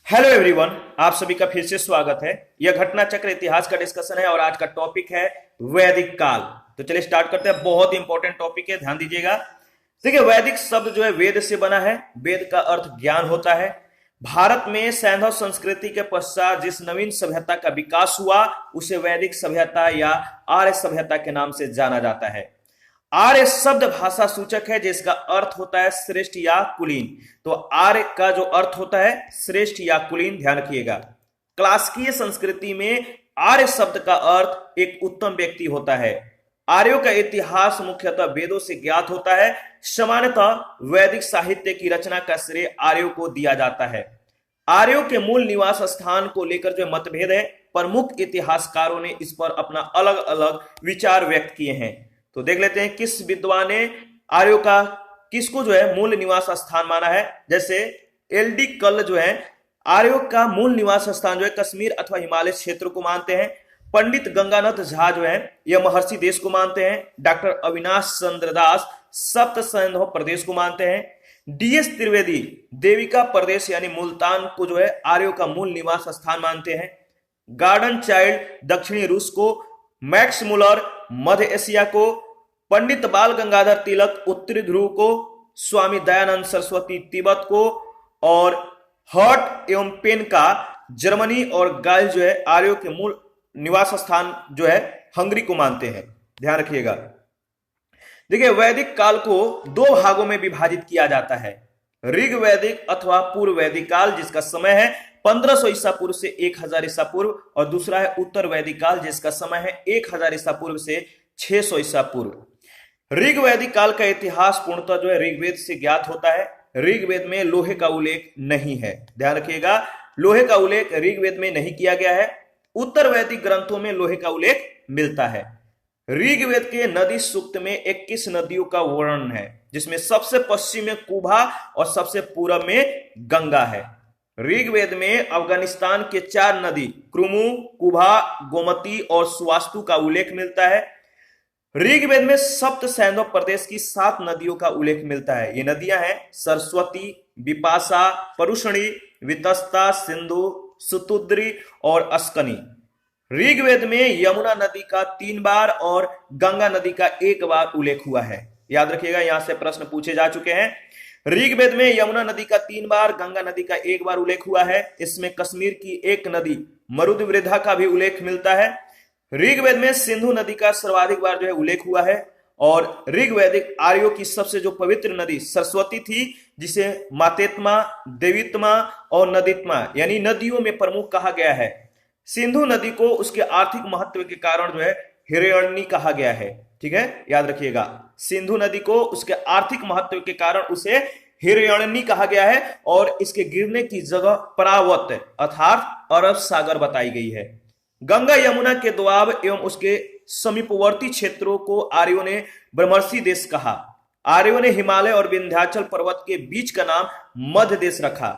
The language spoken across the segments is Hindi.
हेलो एवरीवन, आप सभी का फिर से स्वागत है। यह घटना चक्र इतिहास का डिस्कशन है और आज का टॉपिक है वैदिक काल। तो चलिए स्टार्ट करते हैं। बहुत इंपॉर्टेंट टॉपिक है, ध्यान दीजिएगा। देखिए, वैदिक शब्द जो है वेद से बना है। वेद का अर्थ ज्ञान होता है। भारत में सैंधव संस्कृति के पश्चात जिस नवीन सभ्यता का विकास हुआ उसे वैदिक सभ्यता या आर्य सभ्यता के नाम से जाना जाता है। आर्य शब्द भाषा सूचक है जिसका अर्थ होता है श्रेष्ठ या कुलीन। तो आर्य का जो अर्थ होता है श्रेष्ठ या कुलीन, ध्यान रखिएगा। क्लासिकीय संस्कृति में आर्य शब्द का अर्थ एक उत्तम व्यक्ति होता है। आर्यों का इतिहास मुख्यतः वेदों से ज्ञात होता है। सामान्यतः वैदिक साहित्य की रचना का श्रेय आर्यों को दिया जाता है। आर्यों के मूल निवास स्थान को लेकर जो मतभेद है, प्रमुख इतिहासकारों ने इस पर अपना अलग अलग विचार व्यक्त किए हैं। तो देख लेते हैं किस विद्वान ने आर्यों का किसको जो है मूल निवास स्थान माना है। जैसे एलडी कल जो है आर्यों का मूल निवास स्थान जो है कश्मीर अथवा हिमालय क्षेत्र को मानते हैं। पंडित गंगानाथ झा जो है यह महर्षि देश को मानते हैं। डॉक्टर अविनाश चंद्र दास सप्त सैंधव प्रदेश को मानते हैं। डीएस त्रिवेदी देविका प्रदेश यानी मुल्तान को जो है आर्यों का मूल निवास स्थान मानते हैं। गार्डन चाइल्ड दक्षिणी रूस को, मैक्स मुलर मध्य एशिया को, पंडित बाल गंगाधर तिलक उत्तरी ध्रुव को, स्वामी दयानंद सरस्वती तिब्बत को और हर्ट एवं पेन का जर्मनी और गाइल जो है आर्यों के मूल निवास स्थान जो है हंगरी को मानते हैं। ध्यान रखिएगा। देखिए, वैदिक काल को दो भागों में विभाजित किया जाता है। ऋग वैदिक अथवा पूर्व वैदिक काल जिसका समय है 1500 ईसा पूर्व से 1000 ईसा पूर्व, और दूसरा है उत्तर वैदिक काल जिसका समय है 1000 ईसा पूर्व से 600 ईसा पूर्व। ऋग वैदिक काल का इतिहास पूर्णतः जो है ऋग्वेद से ज्ञात होता है। ऋग्वेद में लोहे का उल्लेख नहीं है, ध्यान रखिएगा। लोहे का उल्लेख ऋग्वेद में नहीं किया गया है। उत्तर वैदिक ग्रंथों में लोहे का उल्लेख मिलता है। ऋग्वेद के नदी सूक्त में 21 नदियों का वर्णन है जिसमें सबसे पश्चिम में कुभा और सबसे पूर्व में गंगा है। ऋग्वेद में अफगानिस्तान के 4 नदी क्रुमु, कुभा, गोमती और सुवास्तु का उल्लेख मिलता है। ऋग्वेद में सप्त सैंधव प्रदेश की 7 नदियों का उल्लेख मिलता है। ये नदियां हैं सरस्वती, विपाशा, परुषणी, वितस्ता, सिंधु, सुतुद्री और अस्कनी। ऋग्वेद में यमुना नदी का 3 बार और गंगा नदी का 1 बार उल्लेख हुआ है। याद रखिएगा, यहां से प्रश्न पूछे जा चुके हैं। ऋग्वेद में यमुना नदी का 3 बार, गंगा नदी का 1 बार उल्लेख हुआ है। इसमें कश्मीर की एक नदी मरुदवृद्धा का भी उल्लेख मिलता है। ऋग्वेद में सिंधु नदी का सर्वाधिक बार जो है उल्लेख हुआ है। और ऋग्वैदिक आर्यों की सबसे जो पवित्र नदी सरस्वती थी जिसे मातेत्मा, देवीत्मा और नदीत्मा यानी नदियों में प्रमुख कहा गया है। सिंधु नदी को उसके आर्थिक महत्व के कारण जो है हिरण्यनी कहा गया है। ठीक है, याद रखिएगा। सिंधु नदी को उसके आर्थिक महत्व के कारण उसे हिरण्यनी कहा गया है और इसके गिरने की जगह परावत अर्थात अरब सागर बताई गई है। गंगा यमुना के दोआब एवं उसके समीपवर्ती क्षेत्रों को आर्यों ने ब्रह्मर्षि देश कहा। आर्यों ने हिमालय और विंध्याचल पर्वत के बीच का नाम मध्य देश रखा।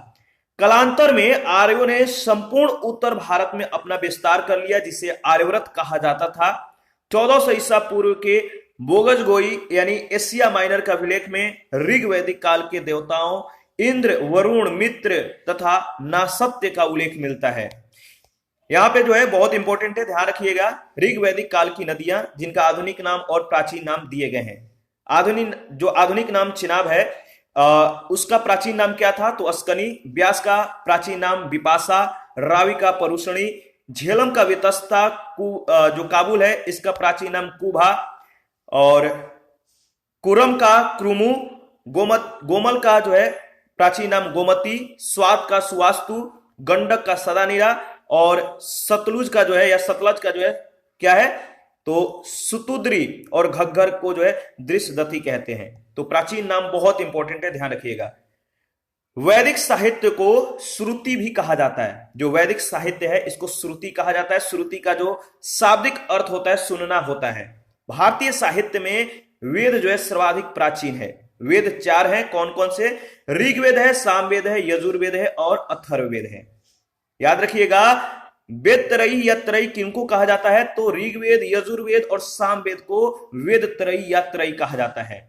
कालांतर में आर्यों ने संपूर्ण उत्तर भारत में अपना विस्तार कर लिया जिसे आर्यव्रत कहा जाता था। 1400 ईसा पूर्व के बोगजगोई यानी एशिया माइनर का अभिलेख में ऋग्वैदिक काल के देवताओं इंद्र, वरुण, मित्र तथा नासत्य का उल्लेख मिलता है। यहां पे जो है बहुत इंपॉर्टेंट है, ध्यान रखिएगा। ऋग्वैदिक काल की नदियां जिनका आधुनिक नाम और प्राचीन नाम दिए गए हैं। आधुनिक नाम चिनाब है, उसका प्राचीन नाम क्या था तो अस्कनी। व्यास का प्राचीन नाम विपाशा, रावी का परुषणी, झेलम का वितस्ता, जो काबुल है इसका प्राचीन नाम कुभा, और कुरम का क्रुमु, गोमल का जो है प्राचीन नाम गोमती, स्वात का सुवास्तु, गंडक का सदानीरा और सतलुज का जो है या सतलज का जो है क्या है तो सुतुद्री और घग्गर को जो है दृश्यदती कहते हैं। तो प्राचीन नाम बहुत इंपॉर्टेंट है, ध्यान रखिएगा। वैदिक साहित्य को श्रुति भी कहा जाता है। जो वैदिक साहित्य है इसको श्रुति कहा जाता है। श्रुति का जो शाब्दिक अर्थ होता है सुनना होता है। भारतीय साहित्य में वेद जो है सर्वाधिक प्राचीन है। वेद 4 हैं, कौन कौन से? ऋग्वेद है, सामवेद है, यजुर्वेद है और अथर्ववेद है। याद रखिएगा, वेद त्रयी या त्रयी किनको कहा जाता है तो ऋग्वेद, यजुर्वेद और सामवेद को वेद त्रयी या त्रयी कहा जाता है।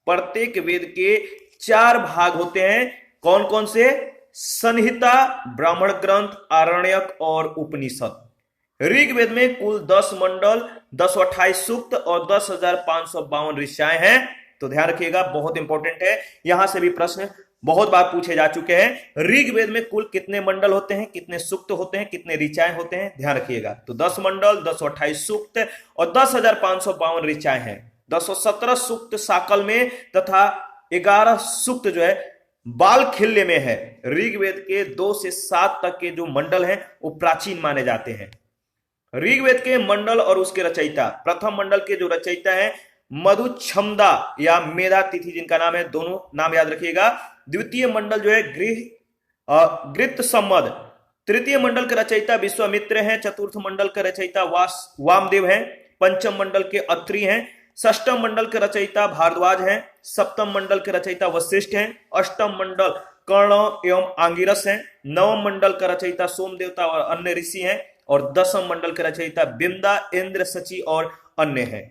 प्रत्येक वेद के 4 भाग होते हैं, कौन कौन से? संहिता, ब्राह्मण ग्रंथ, आरण्यक और उपनिषद। ऋग्वेद में कुल 10 मंडल, 1028 सूक्त और 10,552 ऋचाएं हैं। तो ध्यान रखिएगा, बहुत इंपॉर्टेंट है, यहां से भी प्रश्न बहुत बार पूछे जा चुके हैं। ऋग्वेद में कुल कितने मंडल होते हैं, कितने सूक्त होते हैं, कितने ऋचाएं होते हैं, ध्यान रखिएगा। तो 10 मंडल, 1028 सूक्त और 10,552 ऋचाएं हैं। 217 सूक्त साकल में तथा 11 सूक्त जो है बाल खिल्य में है। ऋग्वेद के 2 से 7 तक के जो मंडल हैं वो प्राचीन माने जाते हैं। ऋग्वेद के मंडल और उसके रचयिता, प्रथम मंडल के जो रचयिता हैं मधुछंदा या मेधातिथि जिनका नाम है, दोनों नाम याद रखिएगा। द्वितीय मंडल जो है गृत्समद। तृतीय मंडल के रचयिता विश्वामित्र हैं। चतुर्थ मंडल के रचयिता वामदेव हैं। पंचम मंडल के अत्रि हैं। षष्टम मंडल के रचयिता भारद्वाज हैं। सप्तम मंडल के रचयिता वशिष्ठ हैं। अष्टम मंडल कर्ण एवं आंगिरस हैं। नवम मंडल का रचयिता सोमदेवता और अन्य ऋषि हैं। और दसम मंडल के रचयिता बिंदा, इंद्र, शची और अन्य हैं।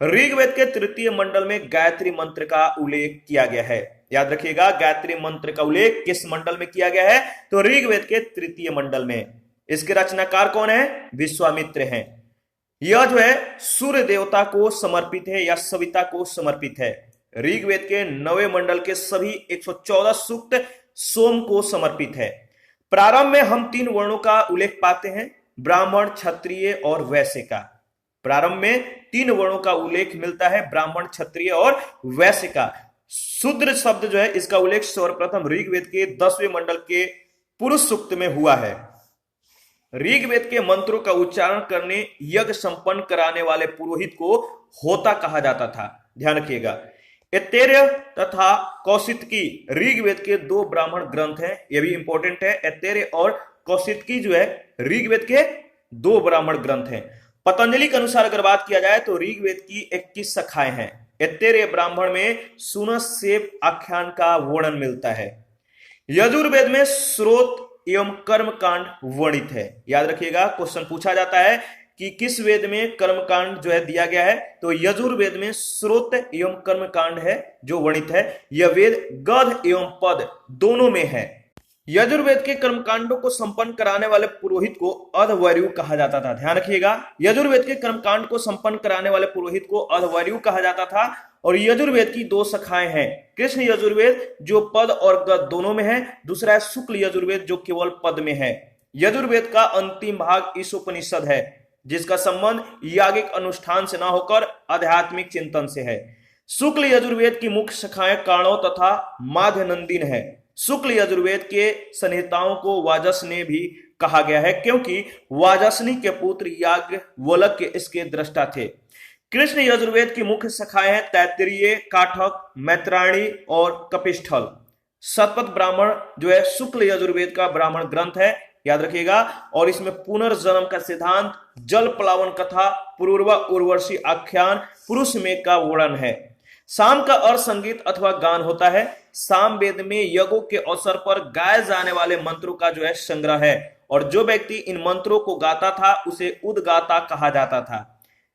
ऋग्वेद के तृतीय मंडल में गायत्री मंत्र का उल्लेख किया गया है। याद रखिएगा, गायत्री मंत्र का उल्लेख किस मंडल में किया गया है? तो ऋग्वेद के तृतीय मंडल में। इसके रचनाकार कौन है? विश्वामित्र हैं। यह जो है सूर्य देवता को समर्पित है या सविता को समर्पित है। ऋग्वेद के 9वें मंडल के सभी 114 सूक्त सोम को समर्पित है। प्रारंभ में हम 3 वर्णों का उल्लेख पाते हैं, ब्राह्मण, क्षत्रिय और वैश्य का। प्रारंभ में 3 वर्णों का उल्लेख मिलता है, ब्राह्मण, क्षत्रिय और वैश्य का। शूद्र शब्द जो है इसका उल्लेख सर्वप्रथम ऋग्वेद के 10वें मंडल के पुरुष सूक्त में हुआ है। ऋग्वेद के मंत्रों का उच्चारण करने, यज्ञ संपन्न कराने वाले पुरोहित को होता कहा जाता था। ध्यान रखिएगा। ऐतरेय तथा कौशितकी ऋग्वेद के 2 ब्राह्मण ग्रंथ हैं, यह भी इंपॉर्टेंट है। ऐतरेय और कौशितकी जो है ऋग्वेद के 2 ब्राह्मण ग्रंथ हैं। पतंजलि के अनुसार अगर बात किया जाए तो ऋग्वेद की 21 शाखाएं हैं। ऐतरेय ब्राह्मण में सुनसेव आख्यान का वर्णन मिलता है। यजुर्वेद में स्रोत एवं कर्मकांड वर्णित है। याद रखिएगा, क्वेश्चन पूछा जाता है कि किस वेद में कर्मकांड जो है दिया गया है, तो यजुर्वेद में स्रोत एवं कर्मकांड है जो वर्णित है। यह वेद गध एवं पद दोनों में है। यजुर्वेद के कर्मकांडों को संपन्न कराने वाले पुरोहित को अधवर्यु कहा जाता था। ध्यान रखिएगा, यजुर्वेद के कर्मकांड को संपन्न कराने वाले पुरोहित को अधवर्यु कहा जाता था। और यजुर्वेद की 2 शाखाएं हैं, कृष्ण यजुर्वेद जो पद और गद दोनों में है, दूसरा है शुक्ल यजुर्वेद जो केवल पद में है। यजुर्वेद का अंतिम भाग ईशोपनिषद है, जिसका संबंध यागिक अनुष्ठान से न होकर आध्यात्मिक चिंतन से है। शुक्ल यजुर्वेद की मुख्य शाखाएं काणव तथा माध्यनंदिन है। शुक्ल यजुर्वेद के संहिताओं को वाजसनेय भी कहा गया है, क्योंकि वाजसनी के पुत्र याज्ञवल्क्य इसके दृष्टा थे। कृष्ण यजुर्वेद की मुख्य शाखाएं हैं तैत्तिरीय, काठक, मैत्रायणी और कपिस्थल। शतपथ ब्राह्मण जो है शुक्ल यजुर्वेद का ब्राह्मण ग्रंथ है, याद रखिएगा। और इसमें पुनर्जन्म का सिद्धांत, जल प्लावन कथा, पुरूरवा उर्वशी आख्यान, पुरुष में का वर्णन है। साम का अर्थ संगीत अथवा गान होता है। साम वेद में यज्ञों के अवसर पर गाए जाने वाले मंत्रों का जो है संग्रह है, और जो व्यक्ति इन मंत्रों को गाता था उसे उद्गाता कहा जाता था।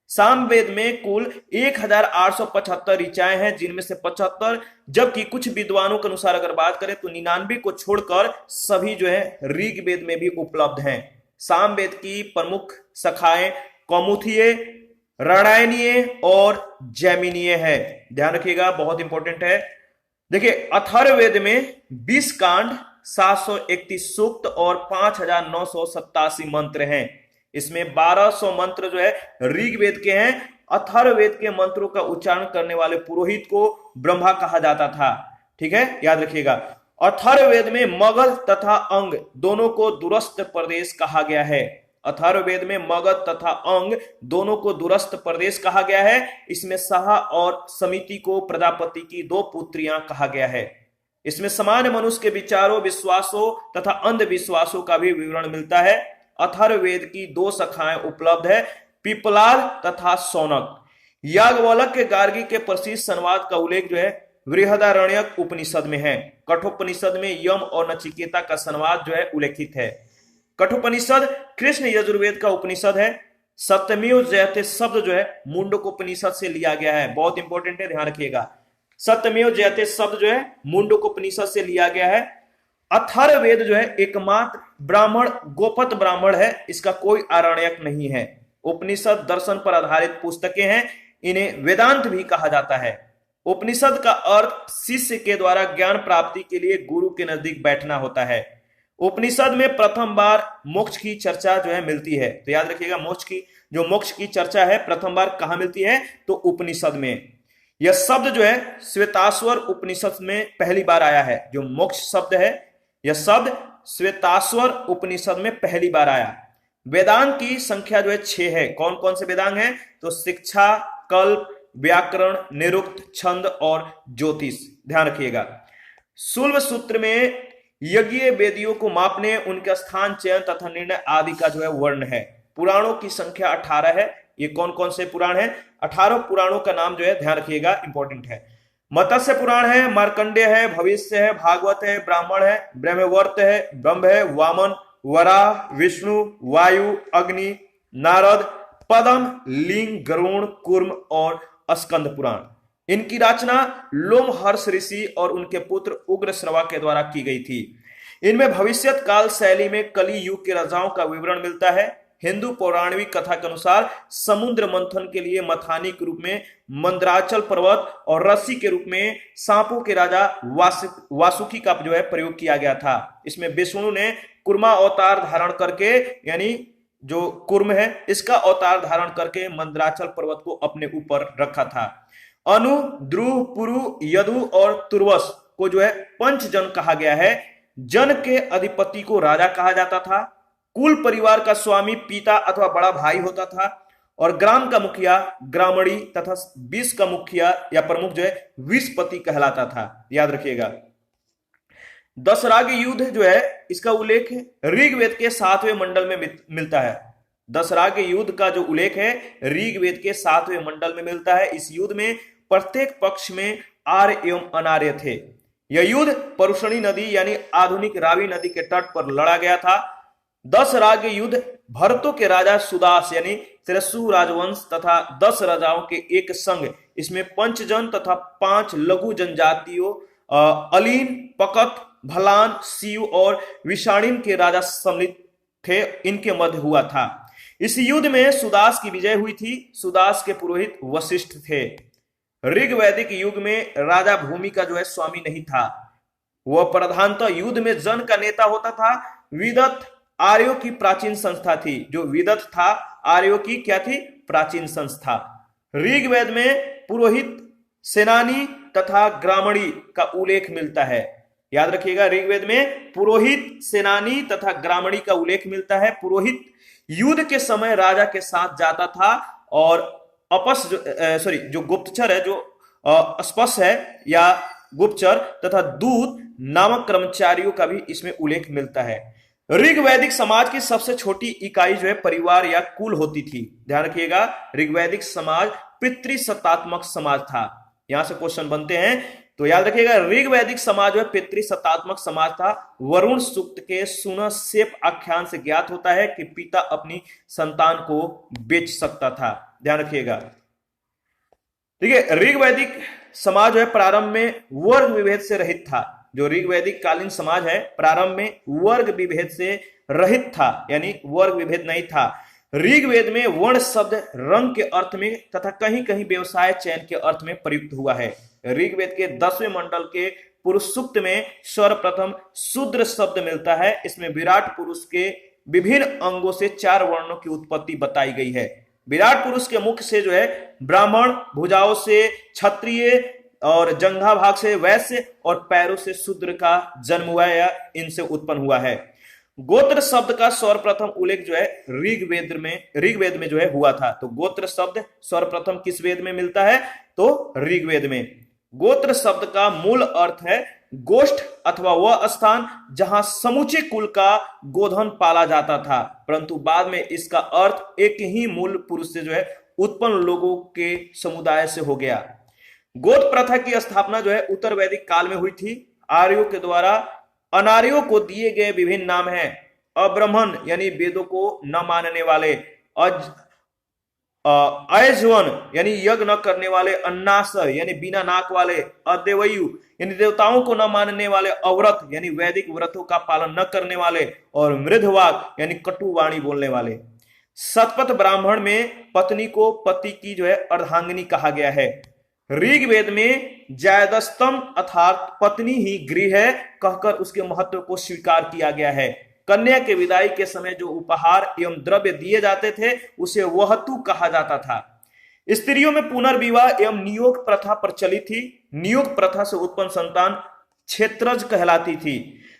साम वेद में कुल 1875 ऋचाएं हैं, जिनमें से 75, जबकि कुछ विद्वानों के अनुसार अगर बात करें तो 99 को छोड़कर सभी जो है ऋग्वेद में भी उपलब्ध हैं। साम वेद की प्रमुख शाखाएं कौमुदीय, रामायणीय और जैमिनीय है। ध्यान रखिएगा, बहुत इंपॉर्टेंट है। देखिए, अथर्ववेद में 20 कांड, 731 सूक्त और 5987 मंत्र हैं। इसमें 1200 मंत्र जो है ऋग्वेद के हैं। अथर्ववेद के मंत्रों का उच्चारण करने वाले पुरोहित को ब्रह्मा कहा जाता था। ठीक है, याद रखिएगा। अथर्ववेद में मगध तथा अंग दोनों को दूरस्थ प्रदेश कहा गया है। अथर्ववेद में मगध तथा अंग दोनों को दूरस्थ प्रदेश कहा गया है। इसमें साहा और समिति को प्रजापति की 2 पुत्रियां कहा गया है। इसमें सामान्य मनुष्य के विचारों, विश्वासों तथा अंधविश्वासों का भी विवरण मिलता है। अथर्ववेद की 2 शाखाएं उपलब्ध है, पिपलाद तथा शौनक। याज्ञवल्क्य गार्गी के प्रसिद्ध संवाद का उल्लेख जो है बृहदारण्यक उपनिषद में है। कठोपनिषद में यम और नचिकेता का संवाद जो है उल्लेखित है। कठोपनिषद कृष्ण यजुर्वेद का उपनिषद है। सत्यमेव जयते शब्द जो है मुंडकोपनिषद से लिया गया है, बहुत इंपॉर्टेंट है, ध्यान रखिएगा। सत्यमेव जयते शब्द जो है मुंडकोपनिषद से लिया गया है। अथर्ववेद जो है एकमात्र ब्राह्मण गोपत ब्राह्मण है, इसका कोई आरण्यक नहीं है। उपनिषद दर्शन पर आधारित पुस्तकें हैं, इन्हें वेदांत भी कहा जाता है। उपनिषद का अर्थ शिष्य के द्वारा ज्ञान प्राप्ति के लिए गुरु के नजदीक बैठना होता है। उपनिषद में प्रथम बार मोक्ष की चर्चा जो है मिलती है। तो याद रखिएगा, मोक्ष की चर्चा है प्रथम बार कहां मिलती है, तो उपनिषद में। यह शब्द जो है श्वेताश्वर उपनिषद में पहली बार आया है। जो मोक्ष शब्द है, यह शब्द श्वेताश्वर उपनिषद में पहली बार आया। वेदांग की संख्या जो है 6 है। कौन कौन से वेदांग हैं, तो शिक्षा, कल्प, व्याकरण, निरुक्त, छंद और ज्योतिष। ध्यान रखिएगा। शुल्ब सूत्र में यज्ञ वेदियों को मापने, उनका स्थान चयन तथा निर्णय आदि का जो है वर्ण है। पुराणों की संख्या 18 है। ये कौन कौन से पुराण है, 18 पुराणों का नाम जो है ध्यान रखिएगा, इंपॉर्टेंट है। मत्स्य पुराण है, मार्कंडेय है, भविष्य है, भागवत है, ब्राह्मण है, ब्रह्मवर्त है, ब्रह्म है, वामन, वराह, विष्णु, वायु, अग्नि, नारद, पद्म, लिंग, गरुण, कूर्म और स्कंद पुराण। इनकी रचना लोमहर्ष ऋषि और उनके पुत्र उग्रश्रवा के द्वारा की गई थी। इनमें भविष्यत काल शैली में कली युग के राजाओं का विवरण मिलता है। हिंदू पौराणिक कथा के अनुसार समुद्र मंथन के लिए मथानी के रूप में मंदराचल पर्वत और रस्सी के रूप में सांपों के राजा वासुकी का जो है प्रयोग किया गया था। इसमें विष्णु ने कुर्मा अवतार धारण करके, यानी जो कुर्म है इसका अवतार धारण करके मंदराचल पर्वत को अपने ऊपर रखा था। अनु, ध्रुव, पुरु, यदु और तुर्वस को जो है पंचजन कहा गया है। जन के अधिपति को राजा कहा जाता था। कुल परिवार का स्वामी पिता अथवा बड़ा भाई होता था और ग्राम का मुखिया ग्रामणी तथा विष का मुखिया या प्रमुख जो है विषपति कहलाता था। याद रखिएगा। दशराग युद्ध जो है इसका उल्लेख ऋग्वेद के 7वें मंडल में मिलता है। दशराग युद्ध का जो उल्लेख है ऋग्वेद के 7वें मंडल में मिलता है। इस युद्ध में प्रत्येक पक्ष में आर्य एवं अनार्य थे। यह युद्ध परुषणी नदी यानी आधुनिक रावी नदी के तट पर लड़ा गया था। दशराग युद्ध भरतों के राजा सुदास यानी तिरसु राजवंश तथा 10 राजाओं के एक संघ, इसमें पंचजन तथा 5 लघु जनजातियों अलीन, पकत, भलान, शिव और विषाणिन के राजा सम्मिलित थे, इनके मध्य हुआ था। इस युद्ध में सुदास की विजय हुई थी। सुदास के पुरोहित वशिष्ठ थे। ऋग्वैदिक युग में राजा भूमि का जो है स्वामी नहीं था, वह प्रधानतः युद्ध में जन का नेता होता था। विदत आर्यों की प्राचीन संस्था थी। जो विदत था आर्यों की क्या थी, प्राचीन संस्था। ऋग्वेद में पुरोहित, सेनानी तथा ग्रामणी का उल्लेख मिलता है। याद रखिएगा, ऋग्वेद में पुरोहित, सेनानी तथा ग्रामणी का उल्लेख मिलता है। पुरोहित युद्ध के समय राजा के साथ जाता था और जो गुप्तचर है, जो अस्पष्ट है या गुप्तचर तथा दूत नामक कर्मचारियों का भी इसमें उल्लेख मिलता है। ऋग्वैदिक समाज की सबसे छोटी इकाई जो है परिवार या कुल होती थी। ध्यान रखिएगा, ऋग्वैदिक समाज पितृसत्तात्मक समाज था। यहां से क्वेश्चन बनते हैं, तो याद रखिएगा ऋग्वैदिक समाज में पितृसत्तात्मक समाज था। वरुण सूक्त के सुनसेप आख्यान से ज्ञात होता है कि पिता अपनी संतान को बेच सकता था। ध्यान रखिएगा। ठीक है, ऋग्वैदिक समाज है प्रारंभ में वर्ग विभेद से रहित था। जो ऋग्वैदिक कालीन समाज है प्रारंभ में वर्ग विभेद से रहित था, यानी वर्ग विभेद नहीं था। ऋग्वेद में वर्ण शब्द रंग के अर्थ में तथा कहीं कहीं व्यवसाय चयन के अर्थ में प्रयुक्त हुआ है। ऋग्वेद के 10वें मंडल के पुरुष सूक्त में सर्वप्रथम शूद्र शब्द मिलता है। इसमें विराट पुरुष के विभिन्न अंगों से 4 वर्णों की उत्पत्ति बताई गई है। विराट पुरुष के मुख से जो है ब्राह्मण, भुजाओं से क्षत्रिय और जंघा भाग से वैश्य और पैरों से शूद्र का जन्म हुआ है या इनसे उत्पन्न हुआ है। गोत्र शब्द का सर्वप्रथम उल्लेख जो है ऋग्वेद में जो है हुआ था। तो गोत्र शब्द सर्वप्रथम किस वेद में मिलता है, तो ऋग्वेद में। गोत्र शब्द का मूल अर्थ है गोष्ठ अथवा वह स्थान जहां समूचे कुल का गोधन पाला जाता था, परंतु बाद में इसका अर्थ एक ही मूल पुरुष से जो है उत्पन्न लोगों के समुदाय से हो गया। गोत्र प्रथा की स्थापना जो है उत्तर वैदिक काल में हुई थी। आर्यों के द्वारा अनार्यों को दिए गए विभिन्न नाम हैं। अब्राह्मण यानी वेदों को न मानने वाले, अयजवन यानी यज्ञ न करने वाले, अन्नासर यानी बिना नाक वाले, अदेवयु यानी देवताओं को न मानने वाले, अव्रत यानी वैदिक व्रतों का पालन न करने वाले, और मृधवाक यानी कटु वाणी बोलने वाले। शतपथ ब्राह्मण में पत्नी को पति की जो है अर्धांगिनी कहा गया है। ऋग्वेद में जायदस्तम अर्थात पत्नी ही गृह है कहकर उसके महत्व को स्वीकार किया गया है। कन्या के विदाई के समय जो उपहार एवं द्रव्य दिए जाते थे उसे वहतु कहा जाता था। स्त्रियों में पुनर्विवाह एवं नियोग प्रथा प्रचलित थी। नियोग प्रथा से उत्पन्न संतान क्षेत्रज कहलाती थी।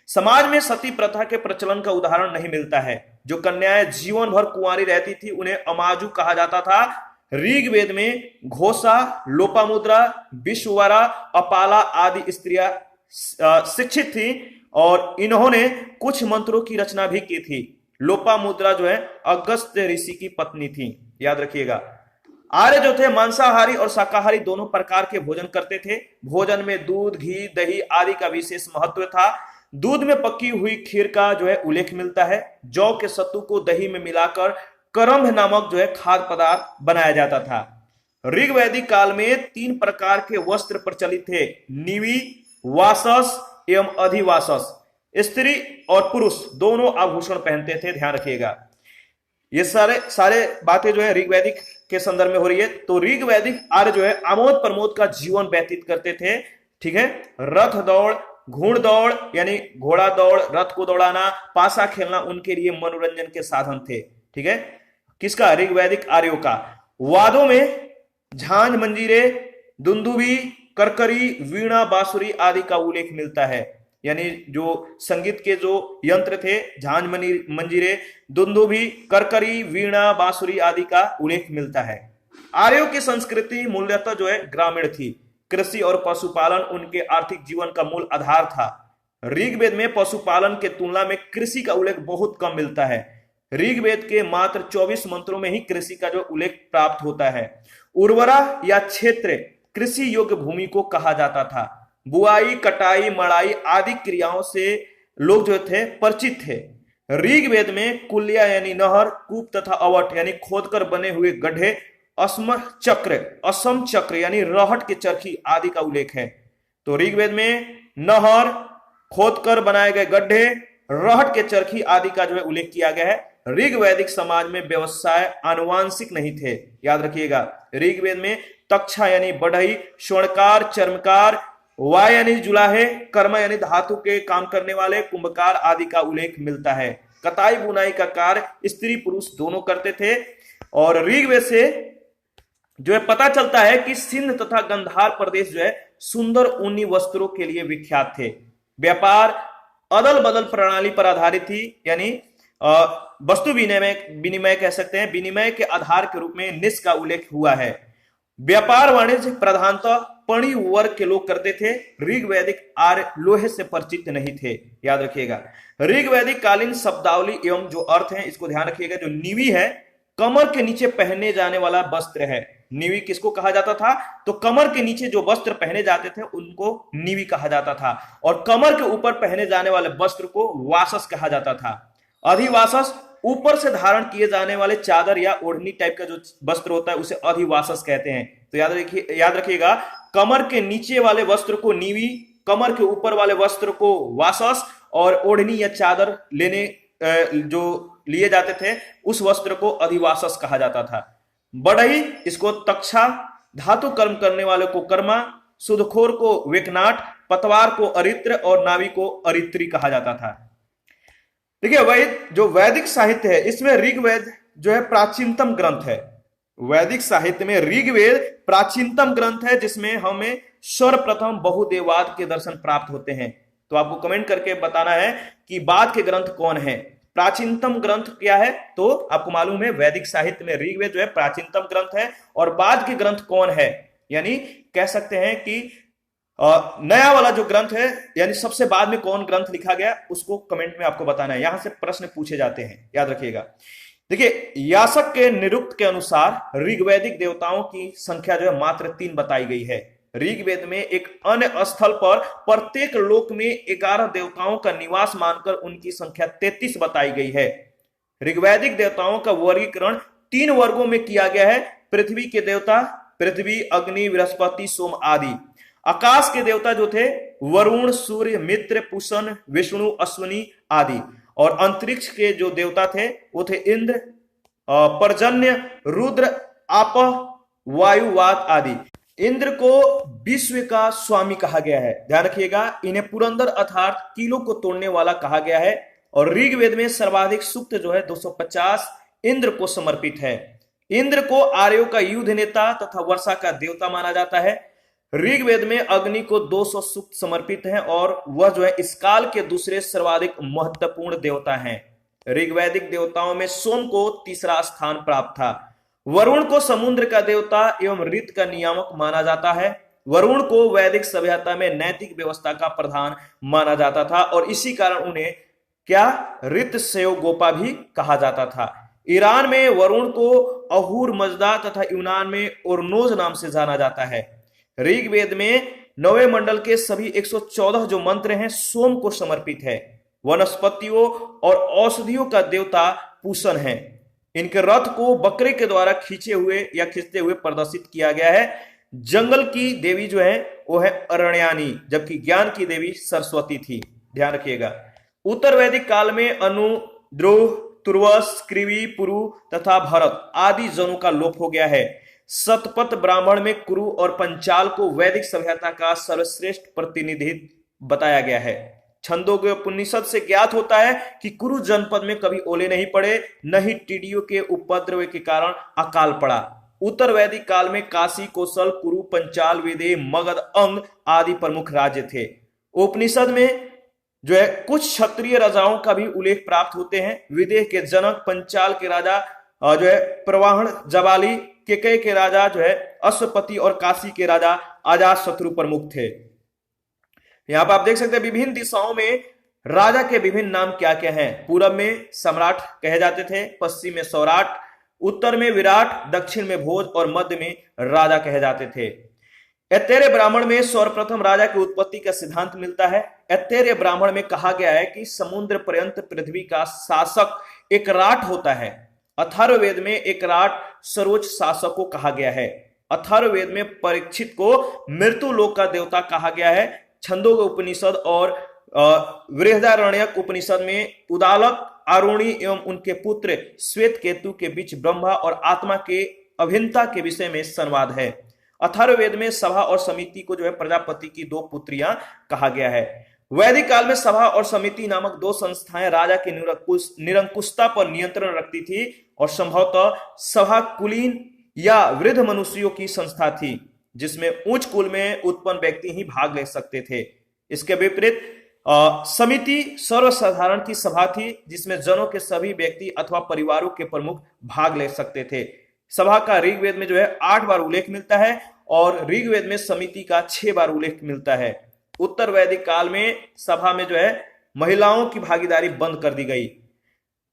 समाज में सती प्रथा के प्रचलन का उदाहरण नहीं मिलता है। जो कन्याएं जीवन भर कुंवारी रहती थी उन्हें अमाजु कहा जाता था। ऋग्वेद में घोषा, लोपामुद्रा, विश्ववरा, अपाला आदि स्त्रियां शिक्षित थी और इन्होंने कुछ मंत्रों की रचना भी की थी। लोपामुद्रा जो है अगस्त्य ऋषि की पत्नी थी, याद रखिएगा। आर्य जो थे मांसाहारी और शाकाहारी दोनों प्रकार के भोजन करते थे। भोजन में दूध, घी, दही आदि का विशेष महत्व था। दूध में पकी हुई खीर का जो है उल्लेख मिलता है। जौ के सत्तू को दही में मिलाकर करम्भ नामक जो है खाद्य पदार्थ बनाया जाता था। ऋग्वैदिक काल में 3 प्रकार के वस्त्र प्रचलित थे, निवि, वासस एवं अधिवासस। स्त्री और पुरुष दोनों आभूषण पहनते थे, ध्यान रखिएगा। ये सारे बातें जो है ऋग्वैदिक के संदर्भ में हो रही है। तो ऋग्वैदिक आर्य जो है आमोद प्रमोद का जीवन व्यतीत करते थे, ठीक है। रथ दौड़, घुड़ दौड़ यानी घोड़ा दौड़, रथ को दौड़ाना, पासा खेलना उनके लिए मनोरंजन के साधन थे, ठीक है। किसका? ऋग्वैदिक आर्यों का। वादों में झांझ, मंजीरे, दुंदुभी, करकरी, वीणा, बांसुरी आदि का उल्लेख मिलता है। यानी जो संगीत के जो यंत्र थे, झांझ, मंजीरे, दुंदुभी, करकरी, वीणा, बांसुरी आदि का उल्लेख मिलता है। आर्यों की संस्कृति मूलतः जो है ग्रामीण थी। कृषि और पशुपालन उनके आर्थिक जीवन का मूल आधार था। ऋग्वेद में पशुपालन के तुलना में कृषि का उल्लेख बहुत कम मिलता है। ऋग्वेद के मात्र 24 मंत्रों में ही कृषि का जो उल्लेख प्राप्त होता है। उर्वरा या क्षेत्र कृषि योग्य भूमि को कहा जाता था। बुआई, कटाई, मड़ाई आदि क्रियाओं से लोग जो थे परिचित थे। ऋग्वेद में कुल्या यानी नहर, कूप तथा अवट यानी खोदकर बने हुए गड्ढे, असम चक्र यानी रहट के चरखी आदि का उल्लेख है। तो ऋग्वेद में नहर, खोदकर बनाए गए गड्ढे, रहट के चरखी आदि का जो है उल्लेख किया गया है। ऋग्वैदिक समाज में व्यवसाय आनुवांशिक नहीं थे, याद रखिएगा। ऋग्वेद में तक्षा यानी बढ़ई, स्वर्णकार, चर्मकार, वाय यानी जुलाहे, कर्म यानी धातु के काम करने वाले, कुंभकार आदि का उल्लेख मिलता है। कताई बुनाई का कार्य स्त्री पुरुष दोनों करते थे। और ऋग्वेद से जो है पता चलता है कि सिंध तथा गंधार प्रदेश जो है सुंदर ऊनी वस्त्रों के लिए विख्यात थे। व्यापार अदल बदल प्रणाली पर आधारित थी, यानी वस्तु विनिमय कह सकते हैं। विनिमय के आधार के रूप में निस का उल्लेख हुआ है। व्यापार वाणिज्य प्रधानतः पणी वर्ग के लोग करते थे। ऋग्वैदिक आर्य लोहे से परिचित नहीं थे, याद रखिएगा। ऋग्वैदिक कालीन शब्दावली एवं जो अर्थ है इसको ध्यान रखिएगा। जो निवि है कमर के नीचे पहने जाने वाला वस्त्र है। निवि किसको कहा जाता था? तो कमर के नीचे जो वस्त्र पहने जाते थे उनको निवि कहा जाता था, और कमर के ऊपर पहने जाने वाले वस्त्र को वासस कहा जाता था। अधिवासस ऊपर से धारण किए जाने वाले चादर या ओढ़नी टाइप का जो वस्त्र होता है उसे अधिवासस कहते हैं। तो याद रखिएगा, कमर के नीचे वाले वस्त्र को निवि, कमर के ऊपर वाले वस्त्र को वासस, और ओढ़नी या चादर जो लिए जाते थे उस वस्त्र को अधिवासस कहा जाता था। बढ़ई इसको तक्षा, धातु कर्म करने वाले को कर्मा, सुदखोर को वेकनाट, पतवार को अरित्र और नावी को अरित्री कहा जाता था। देखिए, जो वैदिक साहित्य है इसमें ऋग्वेद जो है प्राचीनतम ग्रंथ है। वैदिक साहित्य में ऋग्वेद प्राचीनतम ग्रंथ है जिसमें हमें सर्वप्रथम बहुदेववाद के दर्शन प्राप्त होते हैं। तो आपको कमेंट करके बताना है कि बाद के ग्रंथ कौन है। प्राचीनतम ग्रंथ क्या है? तो आपको मालूम है वैदिक साहित्य में ऋग्वेद जो है प्राचीनतम ग्रंथ है, और बाद के ग्रंथ कौन है, यानी कह सकते हैं कि नया वाला जो ग्रंथ है, यानी सबसे बाद में कौन ग्रंथ लिखा गया उसको कमेंट में आपको बताना है। यहां से प्रश्न पूछे जाते हैं, याद रखिएगा। देखिए, यासक के निरुक्त के अनुसार ऋग्वैदिक देवताओं की संख्या जो है मात्र 3 बताई गई है। ऋग्वेद में एक अन्य स्थल पर प्रत्येक लोक में 11 देवताओं का निवास मानकर उनकी संख्या 33 बताई गई है। ऋग्वैदिक देवताओं का वर्गीकरण 3 वर्गों में किया गया है। पृथ्वी के देवता पृथ्वी, अग्नि, बृहस्पति, सोम आदि। आकाश के देवता जो थे वरुण, सूर्य, मित्र, पुषण, विष्णु, अश्विनी आदि। और अंतरिक्ष के जो देवता थे वो थे इंद्र, पर्जन्य, रुद्र, आप, वायु, वात आदि। इंद्र को विश्व का स्वामी कहा गया है। ध्यान रखिएगा, इन्हें पुरंदर अर्थात किलो को तोड़ने वाला कहा गया है। और ऋग्वेद में सर्वाधिक सूक्त जो है 250 इंद्र को समर्पित है। इंद्र को आर्यों का युद्ध नेता तथा वर्षा का देवता माना जाता है। ऋग्वेद में अग्नि को 200 सूक्त समर्पित हैं और वह जो है इस काल के दूसरे सर्वाधिक महत्वपूर्ण देवता हैं। ऋग्वैदिक देवताओं में सोम को तीसरा स्थान प्राप्त था। वरुण को समुद्र का देवता एवं ऋत का नियामक माना जाता है। वरुण को वैदिक सभ्यता में नैतिक व्यवस्था का प्रधान माना जाता था और इसी कारण उन्हें क्या ऋत सेव गोपा भी कहा जाता था। ईरान में वरुण को अहूर मजदा तथा यूनान में ओरनोज नाम से जाना जाता है। ऋग्वेद में 9वें मंडल के सभी 114 जो मंत्र हैं सोम को समर्पित है। वनस्पतियों और औषधियों का देवता पूषण है। इनके रथ को बकरे के द्वारा खींचते हुए प्रदर्शित किया गया है। जंगल की देवी जो है वो है अरण्यानी, जबकि ज्ञान की देवी सरस्वती थी। ध्यान रखिएगा। उत्तर वैदिक काल में अनु, ध्रुव, तुर्वस, कृवि, पुरु तथा भरत आदि जनों का लोप हो गया है। शतपथ ब्राह्मण में कुरु और पंचाल को वैदिक सभ्यता का सर्वश्रेष्ठ प्रतिनिधित्व बताया गया है। छंदोग्य उपनिषद से ज्ञात होता है कि कुरु जनपद में कभी ओले नहीं पड़े, न ही टिड्डियों के उपद्रव के कारण अकाल पड़ा। उत्तर वैदिक काल में काशी, कौशल, कुरु, पंचाल, विदेह, मगध, अंग आदि प्रमुख राज्य थे। उपनिषद में जो है कुछ क्षत्रिय राजाओं का भी उल्लेख प्राप्त होते हैं। विदेह के जनक, पंचाल के राजा जो है प्रवाहन जबाली, केकय के राजा जो है अश्वपति और काशी के राजा अजात शत्रु प्रमुख थे। यहां पर आप देख सकते हैं विभिन्न दिशाओं में राजा के विभिन्न नाम क्या क्या हैं। पूरब में सम्राट कहे जाते थे, पश्चिम में सौराट, उत्तर में विराट, दक्षिण में भोज और मध्य में राजा कहे जाते थे। ऐतरेय ब्राह्मण में सर्वप्रथम राजा की उत्पत्ति का सिद्धांत मिलता है। ऐतरेय ब्राह्मण में कहा गया है कि समुद्र पर्यंत पृथ्वी का शासक एक राट होता है। अथर्ववेद में एक राट सर्वोच्च शासक को कहा गया है। अथर्ववेद में परीक्षित को मृत्यु लोक का देवता कहा गया है। छंदोग्य उपनिषद और बृहदारण्यक उपनिषद में उदालक, आरुणी एवं उनके पुत्र श्वेत केतु के बीच ब्रह्मा और आत्मा के अभिन्नता के विषय में संवाद है। अथर्ववेद में सभा और समिति को जो है प्रजापति की 2 पुत्रियां कहा गया है। वैदिक काल में सभा और समिति नामक 2 संस्थाएं राजा की निरंकुशता पर नियंत्रण रखती थी और संभवतः सभा कुलीन या वृद्ध मनुष्यों की संस्था थी जिसमें उच्च कुल में उत्पन्न व्यक्ति ही भाग ले सकते थे। इसके विपरीत समिति सर्वसाधारण की सभा थी जिसमें जनों के सभी व्यक्ति अथवा परिवारों के प्रमुख भाग ले सकते थे। सभा का ऋग्वेद में जो है 8 बार उल्लेख मिलता है और ऋग्वेद में समिति का 6 बार उल्लेख मिलता है। उत्तर वैदिक काल में सभा में जो है महिलाओं की भागीदारी बंद कर दी गई।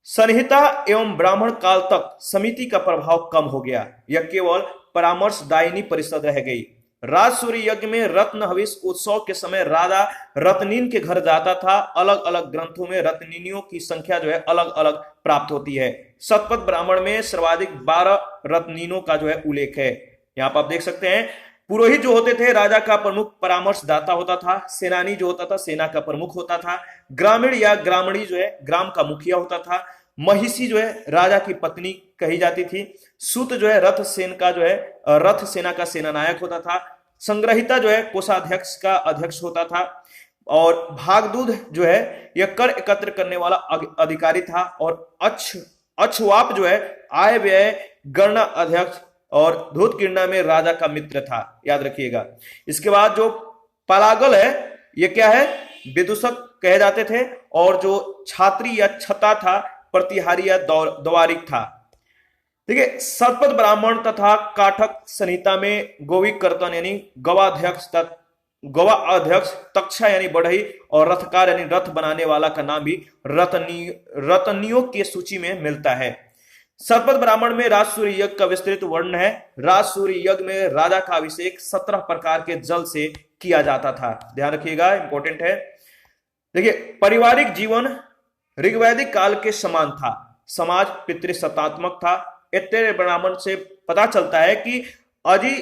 संहिता एवं ब्राह्मण काल तक समिति का प्रभाव कम हो गया। यह केवल परामर्शदायिनी परिषद रह गई। राजसूरी यज्ञ में रत्न हविष उत्सव के समय राजा रत्नीन के घर जाता था। अलग अलग ग्रंथों में रत्निनियों की संख्या जो है अलग अलग प्राप्त होती है। शतपथ ब्राह्मण में सर्वाधिक 12 रत्नीनों का जो है उल्लेख है। यहाँ पर आप देख सकते हैं पुरोहित जो होते थे राजा का प्रमुख परामर्शदाता होता था। सेनानी जो होता था सेना का प्रमुख होता था। ग्रामीण या ग्रामणी जो है ग्राम का मुखिया होता था। महिषी जो है राजा की पत्नी कही जाती थी। सूत जो है रथ सेना का सेनानायक होता था। संग्रहिता जो है कोषाध्यक्ष का अध्यक्ष होता था। और भागदूध जो है यह कर एकत्र करने वाला अधिकारी था। और अक्षवाप जो है आय व्यय गणना अध्यक्ष और धूतकीर्णा में राजा का मित्र था। याद रखिएगा। इसके बाद जो पलागल है ये क्या है, विदूषक कहे जाते थे। और जो छात्री या छता था प्रतिहारी या द्वारिक था। ठीक है। शतपथ ब्राह्मण तथा काठक संहिता में गोविक कर्तन यानी गवा अध्यक्ष, तक्षा यानी बढ़ई और रथकार यानी रथ बनाने वाला का नाम भी रत्नियों की सूची में मिलता है। शतपथ ब्राह्मण में राजसूरी यज्ञ का विस्तृत वर्णन है। राजसूरी यज्ञ में राजा का अभिषेक 17 प्रकार के जल से किया जाता था। ध्यान रखिएगा, इंपॉर्टेंट है। देखिए, पारिवारिक जीवन ऋग्वैदिक काल के समान था। समाज पितृसत्तात्मक था। ऐतरेय ब्राह्मण से पता चलता है कि अजी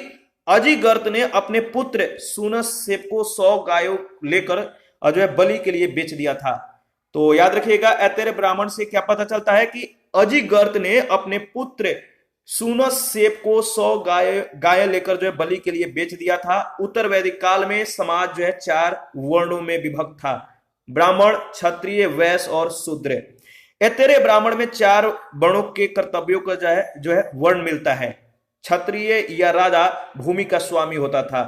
अजिगर्त ने अपने पुत्र सुनसेप को 100 गायों लेकर जो है बलि के लिए बेच दिया था। तो याद रखिएगा, ऐतरेय ब्राह्मण से क्या पता चलता है कि अजिगर्त ने अपने पुत्र सुनसेप को 100 गाय लेकर जो है बलि के लिए बेच दिया था। उत्तर वैदिक काल में समाज जो है 4 वर्णों में विभक्त था, ब्राह्मण, क्षत्रिय, वैश्य और शूद्र। ऐतरेय ब्राह्मण में 4 वर्णों के कर्तव्यों का जो है वर्ण मिलता है। क्षत्रिय या राजा भूमि का स्वामी होता था,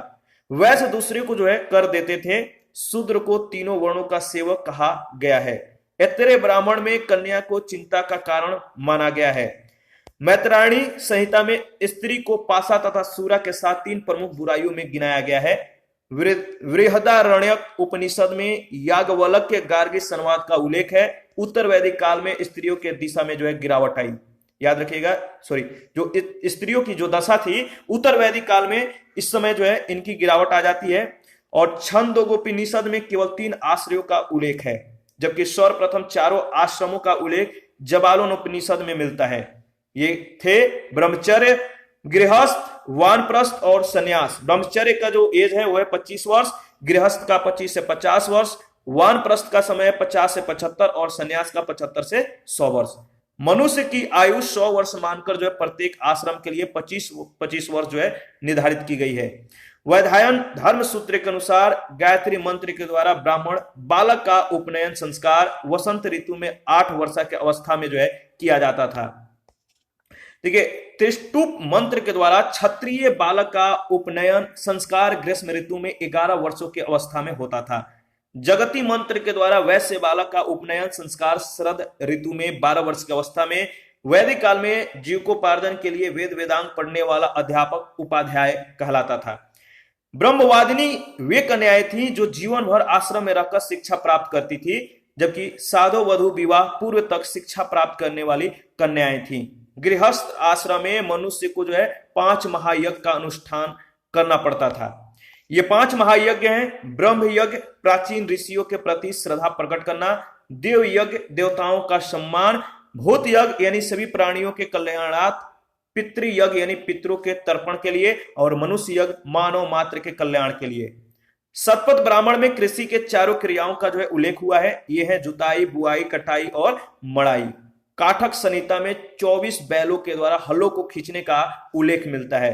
वैश्य दूसरे को जो है कर देते थे, शूद्र को तीनों वर्णों का सेवक कहा गया है। ऐतरेय ब्राह्मण में कन्या को चिंता का कारण माना गया है। मैत्रायणी संहिता में स्त्री को पाशा तथा सूरा के साथ 3 प्रमुख बुराइयों में गिनाया गया है। बृहदारण्यक उपनिषद में याज्ञवल्क्य गार्गी संवाद का उल्लेख है। उत्तर वैदिक काल में स्त्रियों के दिशा में जो है गिरावट आई। याद रखिएगा, जो स्त्रियों की जो दशा थी उत्तर वैदिक काल में, इस समय जो है इनकी गिरावट आ जाती है। और छंदोगोपनिषद में केवल 3 आश्रयों का उल्लेख है, जबकि सर्वप्रथम 4 आश्रमों का उल्लेख जबालोपनिषद में मिलता है। ये थे ब्रह्मचर्य, गृहस्थ, वानप्रस्थ और सन्यास। ब्रह्मचर्य का जो एज है वो है 25 वर्ष, गृहस्थ का 25 से 50 वर्ष, वानप्रस्थ का समय 50 से 75 और सन्यास का 75 से 100 वर्ष। मनुष्य की आयु 100 वर्ष मानकर जो है प्रत्येक आश्रम के लिए 25 वर्ष जो है निर्धारित की गई है। वैधायन धर्म सूत्र के अनुसार गायत्री मंत्र के द्वारा ब्राह्मण बालक का उपनयन संस्कार वसंत ऋतु में 8 वर्ष की अवस्था में जो है किया जाता था। ठीक है, त्रिष्टुप मंत्र के द्वारा क्षत्रिय बालक का उपनयन संस्कार ग्रीष्म ऋतु में 11 वर्षों की अवस्था में होता था। जगती मंत्र के द्वारा वैश्य बालक का उपनयन संस्कार शरद ऋतु में 12 वर्ष की अवस्था में। वैदिक काल में जीविकोपार्जन के लिए वेद वेदांग पढ़ने वाला अध्यापक उपाध्याय कहलाता था। ब्रह्मवादिनी वे कन्याएं थी जो जीवन भर आश्रम में रहकर शिक्षा प्राप्त करती थी, जबकि साधो वधु विवाह पूर्व तक शिक्षा प्राप्त करने वाली कन्याएं थी। गृहस्थ आश्रम में मनुष्य को जो है 5 महायज्ञ का अनुष्ठान करना पड़ता था। ये 5 महायज्ञ हैं: ब्रह्म यज्ञ, प्राचीन ऋषियों के प्रति श्रद्धा प्रकट करना; देव यज्ञ, देवताओं का सम्मान; भूत यज्ञ यानी सभी प्राणियों के कल्याणार्थ; पितृयज्ञ यानी पितरों के तर्पण के लिए; और मनुष्य यज्ञ मानव मात्र के कल्याण के लिए। शतपथ ब्राह्मण में कृषि के 4 क्रियाओं का जो है उल्लेख हुआ है। ये है जुताई, बुआई, कटाई और मड़ाई। काठक संहिता में 24 बैलों के द्वारा हलों को खींचने का उल्लेख मिलता है।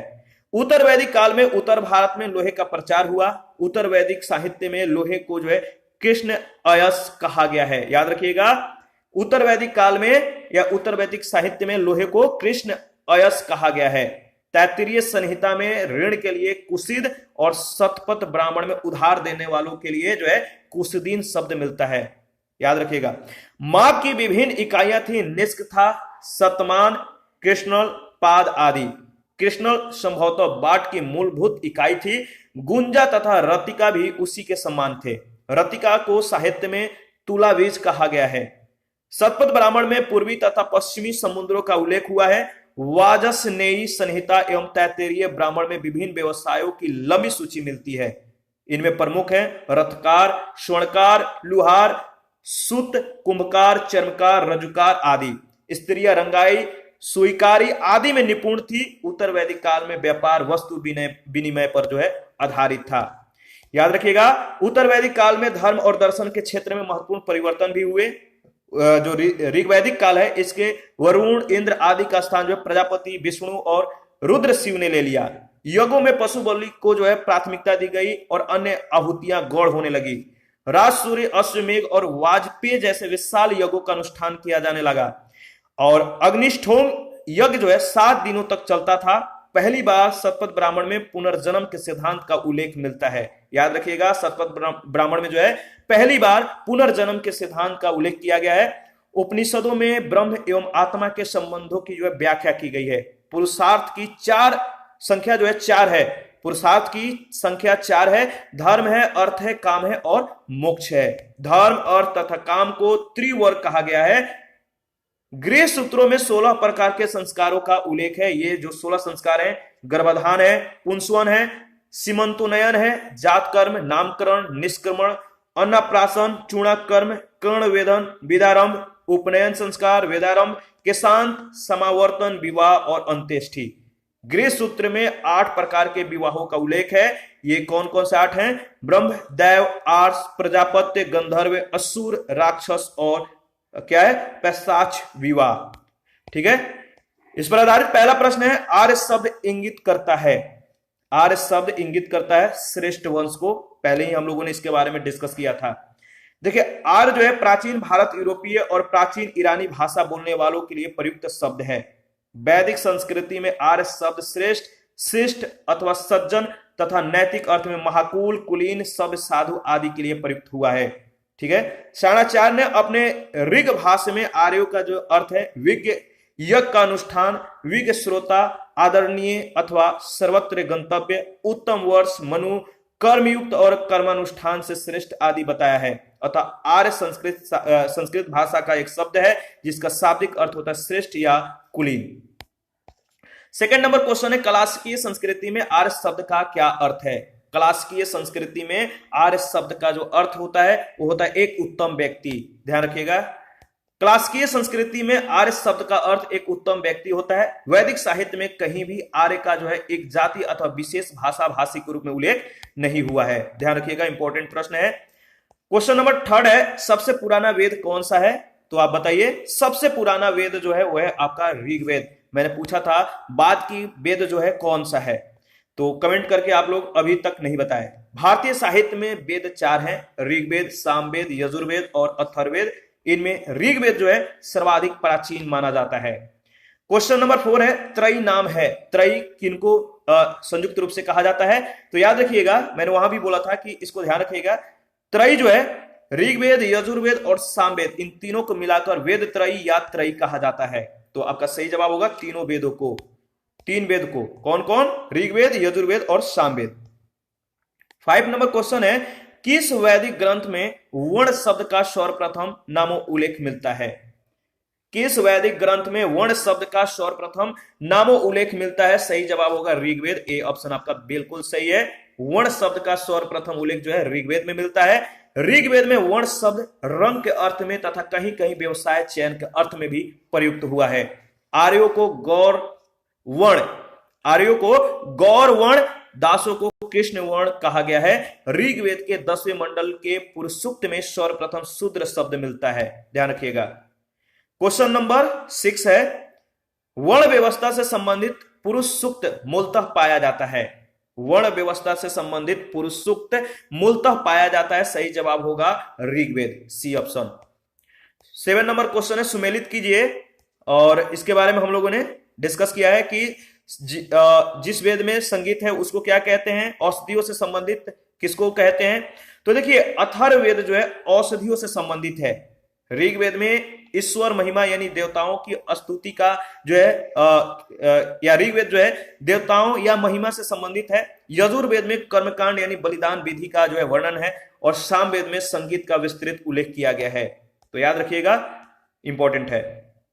उत्तर वैदिक काल में उत्तर भारत में लोहे का प्रचार हुआ। उत्तर वैदिक साहित्य में लोहे को जो है कृष्ण अयस कहा गया है। याद रखिएगा, उत्तर वैदिक काल में या उत्तर वैदिक साहित्य में लोहे को कृष्ण अयस कहा गया है। तैत्तिरीय संहिता में ऋण के लिए कुसिद और शतपथ ब्राह्मण में उधार देने वालों के लिए जो है कुसदीन शब्द मिलता है। याद रखिएगा, माप की विभिन्न इकाइयां थी: निष्क था, शतमान, कृष्णल, पाद आदि। कृष्णल संभवतः बाट की मूलभूत इकाई थी। गुंजा तथा रतिका भी उसी के समान थे। रतिका को साहित्य में तुलाबीज कहा गया है। शतपथ ब्राह्मण में पूर्वी तथा पश्चिमी समुद्रों का उल्लेख हुआ है। वाजसनेयी संहिता एवं तैत्तिरीय ब्राह्मण में विभिन्न व्यवसायों की लंबी सूची मिलती है। इनमें प्रमुख है रथकार, स्वर्णकार, लुहार, सूत, कुंभकार, चर्मकार, रजुकार आदि। स्त्रियां रंगाई, सुईकारी आदि में निपुण थी। उत्तर वैदिक काल में व्यापार वस्तु विनिमय पर जो है आधारित था। याद रखिएगा, उत्तर वैदिक काल में धर्म और दर्शन के क्षेत्र में महत्वपूर्ण परिवर्तन भी हुए। जो ऋग्वैदिक काल है, इसके वरुण, इंद्र आदि का स्थान जो है प्रजापति, विष्णु और रुद्र शिव ने ले लिया। यज्ञों में पशु बलि को जो है प्राथमिकता दी गई और अन्य आहुतियां गौड़ होने लगी। राज, सूर्य, अश्वमेघ और वाजपेय जैसे विशाल यज्ञों का अनुष्ठान किया जाने लगा। और अग्निष्ठोम यज्ञ जो है 7 दिनों तक चलता था। पहली बार शतपथ ब्राह्मण में पुनर्जन्म के सिद्धांत का उल्लेख मिलता है। याद रखिएगा, शतपथ ब्राह्मण में जो है पहली बार पुनर्जन्म के सिद्धांत का उल्लेख किया गया है। उपनिषदों में ब्रह्म एवं आत्मा के संबंधों की जो है व्याख्या की गई है। पुरुषार्थ की 4 संख्या जो है 4 है। पुरुषार्थ की संख्या 4 है। धर्म है, अर्थ है, काम है और मोक्ष है। धर्म, अर्थ तथा काम को त्रिवर्ग कहा गया है। गृह सूत्रों में 16 प्रकार के संस्कारों का उल्लेख है। ये जो 16 संस्कार हैं, गर्भाधान है, पुंसवन है, सीमंतोनयन है, जात कर्म, नामकरण, निष्क्रमण, अन्नप्राशन, चूणा कर्म, कर्णवेदन, विदारंभ, उपनयन संस्कार, वेदारंभ, केशांत, समावर्तन, विवाह और अंत्येष्टि। गृह सूत्र में 8 प्रकार के विवाहों का उल्लेख है। ये कौन कौन से 8 हैं? ब्रह्म, दैव, आर्ष, प्रजापत्य, गंधर्व, असुर, राक्षस और क्या है? पैशाच विवाह। ठीक है, इस पर आधारित पहला प्रश्न है, आर्य शब्द इंगित करता है, आर्य शब्द इंगित करता है श्रेष्ठ वंश को। पहले ही हम लोगों ने इसके बारे में डिस्कस किया था। देखिए, आर्य जो है प्राचीन भारत, यूरोपीय और प्राचीन ईरानी भाषा बोलने वालों के लिए प्रयुक्त शब्द है। वैदिक संस्कृति में आर्य शब्द श्रेष्ठ, शिष्ट अथवा सज्जन तथा नैतिक अर्थ में महाकुल, कुलीन, सभ्य, साधु आदि के लिए प्रयुक्त हुआ है। ठीक है, शाणाचार्य ने अपने ऋग भाष्य में आर्यों का जो अर्थ है, विज्ञ, यज्ञ का अनुष्ठान, विज्ञ, श्रोता, आदरणीय अथवा सर्वत्र गंतव्य, उत्तम वर्ष, मनु, कर्मयुक्त और कर्मानुष्ठान से श्रेष्ठ आदि बताया है। अतः आर्य संस्कृत भाषा का एक शब्द है जिसका शाब्दिक अर्थ होता है श्रेष्ठ या कुलीन। सेकंड नंबर क्वेश्चन है, क्लासिकीय संस्कृति में आर्य शब्द का क्या अर्थ है? क्लासिकीय संस्कृति में आर्य शब्द का जो अर्थ होता है वो होता है एक उत्तम व्यक्ति। ध्यान रखिएगा, क्लासिकीय संस्कृति में आर्य शब्द का अर्थ एक उत्तम व्यक्ति होता है। वैदिक साहित्य में कहीं भी आर्य का जो है एक जाति अथवा विशेष भाषा भाषी के रूप में उल्लेख नहीं हुआ है। ध्यान रखिएगा, इंपॉर्टेंट प्रश्न है। क्वेश्चन नंबर 3 है, सबसे पुराना वेद कौन सा है? तो आप बताइए, सबसे पुराना वेद जो है वो है आपका ऋग्वेद। मैंने पूछा था बाद की वेद जो है कौन सा है, तो कमेंट करके आप लोग अभी तक नहीं बताए। भारतीय साहित्य में वेद 4 हैं, ऋग्वेद, सामवेद, यजुर्वेद और अथर्ववेद। इनमें ऋग्वेद जो है सर्वाधिक प्राचीन माना जाता है। क्वेश्चन नंबर 4 है, त्रयी नाम है। त्रयी किनको संयुक्त रूप से कहा जाता है? तो याद रखिएगा, मैंने वहां भी बोला था कि इसको ध्यान रखिएगा, त्रयी जो है ऋग्वेद, यजुर्वेद और सामवेद, इन तीनों को मिलाकर वेद त्रयी या त्रयी कहा जाता है। तो आपका सही जवाब होगा तीनों वेदों को, 3 वेद को। कौन कौन? ऋग्वेद, यजुर्वेद और सामवेद। 5 नंबर क्वेश्चन है, किस वैदिक ग्रंथ में वर्ण शब्द का सर्वप्रथम नामो उल्लेख मिलता है? किस वैदिक ग्रंथ में वर्ण शब्द का सर्वप्रथम नामो उल्लेख मिलता है? सही जवाब होगा ऋग्वेद। ए ऑप्शन आपका बिल्कुल सही है। वर्ण शब्द का सर्वप्रथम उल्लेख जो है ऋग्वेद में मिलता है। ऋग्वेद में वर्ण शब्द रंग के अर्थ में तथा कहीं कहीं व्यवसाय चयन के अर्थ में भी प्रयुक्त हुआ है। आर्यों को गौर वर्ण, दासों को कृष्ण वर्ण कहा गया है। ऋग्वेद के 10वें मंडल के पुरुष सूक्त में सर्वप्रथम शूद्र शब्द मिलता है। ध्यान रखिएगा। क्वेश्चन नंबर 6 है, वर्ण व्यवस्था से संबंधित पुरुष सूक्त मूलतः पाया जाता है। वर्ण व्यवस्था से संबंधित पुरुष सूक्त मूलतः पाया जाता है। सही जवाब होगा Rigveda, C option. 7 number question है, सुमेलित कीजिए। और इसके बारे में हम लोगों ने डिस्कस किया है कि जिस वेद में संगीत है उसको क्या कहते हैं, औषधियों से संबंधित किसको कहते हैं? तो देखिए, अथर्ववेद जो है औषधियों से संबंधित है। ऋग्वेद में ईश्वर महिमा यानी देवताओं की स्तुति का जो है या ऋग्वेद जो है देवताओं या महिमा से संबंधित है। यजुर्वेद में कर्मकांड यानी बलिदान विधि का जो है वर्णन है। और सामवेद में संगीत का विस्तृत उल्लेख किया गया है। तो याद रखिएगा, इंपॉर्टेंट है।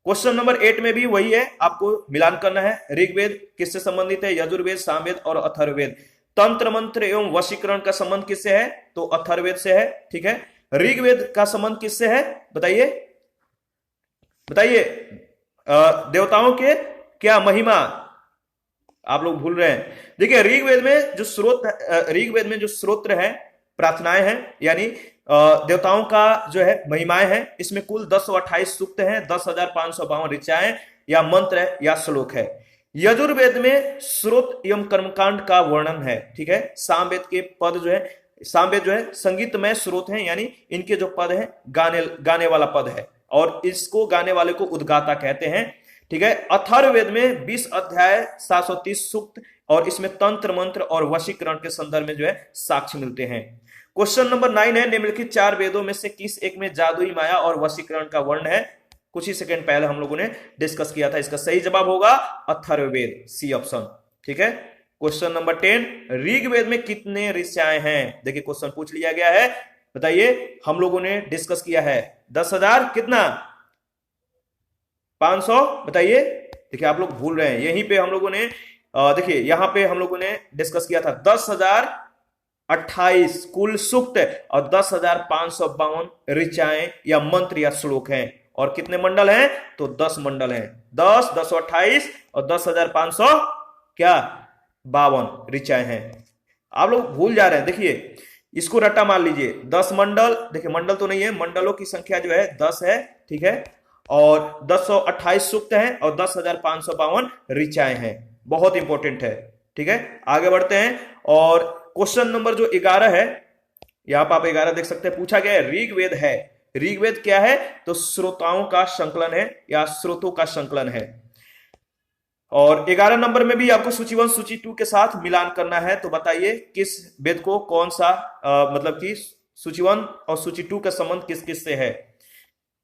क्वेश्चन नंबर 8 में भी वही है, आपको मिलान करना है। ऋग्वेद किससे संबंधित है? यजुर्वेद, सामवेद और अथर्ववेद। तंत्र मंत्र एवं वशीकरण का संबंध किससे है? तो अथर्ववेद से है। ठीक है, ऋग्वेद का संबंध किससे है? बताइए देवताओं के क्या महिमा आप लोग भूल रहे हैं। देखिए, ऋग्वेद में जो स्रोत्र है, प्रार्थनाएं हैं, यानी देवताओं का जो है महिमाएं हैं। इसमें कुल 1028 सूक्त हैं, 10,552 ऋचाएं या मंत्र या श्लोक है। यजुर्वेद में श्रोत एवं कर्मकांड का वर्णन है। ठीक है, सामवेद के पद जो है, सामवेद जो है संगीतमय स्रोत हैं, यानी इनके जो पद है गाने वाला पद है और इसको गाने वाले को उद्गाता कहते हैं। ठीक है, अथर्ववेद में 20 अध्याय 730 सूक्त और इसमें तंत्र मंत्र और वशीकरण के संदर्भ में जो है साक्ष्य मिलते हैं। क्वेश्चन नंबर 9 है, निम्नलिखित 4 वेदों में से किस एक में जादुई माया और वशीकरण का वर्ण है? कुछ ही सेकंड पहले हम लोगों ने डिस्कस किया था। इसका सही जवाब होगा अथर्ववेद, सी ऑप्शन। ठीक है, क्वेश्चन नंबर 10, ऋग्वेद में कितने ऋचाएं हैं? देखिए, क्वेश्चन पूछ लिया गया है, बताइए। हम लोगों ने डिस्कस किया है 10,000 कितना 500, बताइए। देखिए, आप लोग भूल रहे हैं, यहीं पे हम लोगों ने देखिए यहां पे हम लोगों ने डिस्कस किया था 10,028 कुल सूक्त और 10,552 ऋचाएं या मंत्र या श्लोक हैं। और कितने मंडल हैं? तो 10 मंडल हैं। 10, 1028 और 10,500 क्या 52 ऋचाएं हैं। आप लोग भूल जा रहे हैं, देखिए इसको रट्टा मान लीजिए। 10 मंडल, देखिए मंडल तो नहीं है, मंडलों की संख्या जो है 10 है, ठीक है, और 1028 सूक्त हैं और 10,552 ऋचाएं हैं। बहुत इंपॉर्टेंट है, ठीक है। आगे बढ़ते हैं और क्वेश्चन नंबर जो 11 है, यहां पर आप 11 देख सकते हैं, पूछा गया है ऋग्वेद है। ऋग्वेद क्या है? तो श्रोताओं का संकलन है या स्रोतों का संकलन है। और 11 नंबर में भी आपको सूची 1 सूची 2 के साथ मिलान करना है। तो बताइए किस वेद को कौन सा मतलब कि सूची 1 और सूची 2 का संबंध किस किस से है।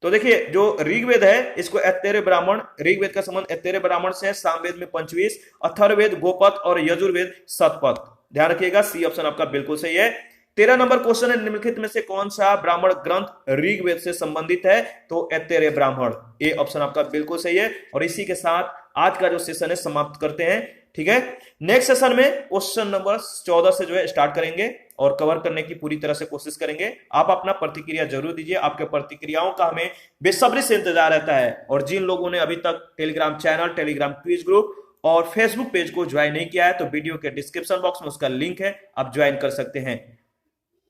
तो देखिए जो ऋग्वेद है इसको ऐत्रेय ब्राह्मण, ऋग्वेद का संबंध ऐत्रेय ब्राह्मण से है। सामवेद में पंचवीस, अथर्ववेद गोपथ और यजुर्वेद शतपथ। ध्यान रखिएगा, सी ऑप्शन आपका बिल्कुल सही है। 13 नंबर क्वेश्चन है, निम्नलिखित में से कौन सा ब्राह्मण ग्रंथ ऋग्वेद से संबंधित है? तो ऐत्रेय ब्राह्मण, ए ऑप्शन आपका बिल्कुल सही है। और इसी के साथ आज का जो सेशन है समाप्त करते हैं, ठीक है। नेक्स्ट सेशन में क्वेश्चन नंबर 14 से जो है स्टार्ट करेंगे और कवर करने की पूरी तरह से कोशिश करेंगे। आप अपना प्रतिक्रिया जरूर दीजिए, आपके प्रतिक्रियाओं का हमें बेसब्री से इंतजार रहता है। और जिन लोगों ने अभी तक Telegram channel, Telegram quiz group और फेसबुक पेज को ज्वाइन नहीं किया है तो वीडियो के डिस्क्रिप्शन बॉक्स में उसका लिंक है, आप ज्वाइन कर सकते हैं।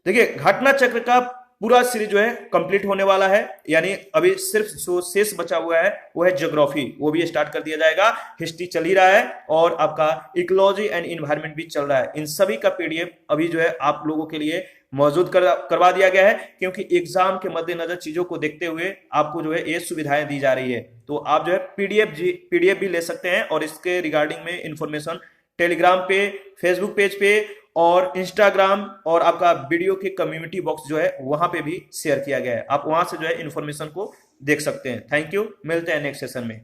देखिए घटना चक्र का पूरा सीरीज जो है कंप्लीट होने वाला है, यानी अभी सिर्फ जो शेष बचा हुआ है वो है ज्योग्राफी, वो भी स्टार्ट कर दिया जाएगा। हिस्ट्री चल ही रहा है और आपका इकोलॉजी एंड इन्वायरमेंट भी चल रहा है। इन सभी का पीडीएफ अभी जो है आप लोगों के लिए मौजूद करवा दिया गया है, क्योंकि एग्जाम के मद्देनजर चीजों को देखते हुए आपको जो है ये सुविधाएं दी जा रही है। तो आप जो है पीडीएफ भी ले सकते हैं और इसके रिगार्डिंग में इंफॉर्मेशन टेलीग्राम पे, फेसबुक पेज पे और इंस्टाग्राम और आपका वीडियो के कम्युनिटी बॉक्स जो है वहां पे भी शेयर किया गया है। आप वहां से जो है इंफॉर्मेशन को देख सकते हैं। थैंक यू, मिलते हैं नेक्स्ट सेशन में।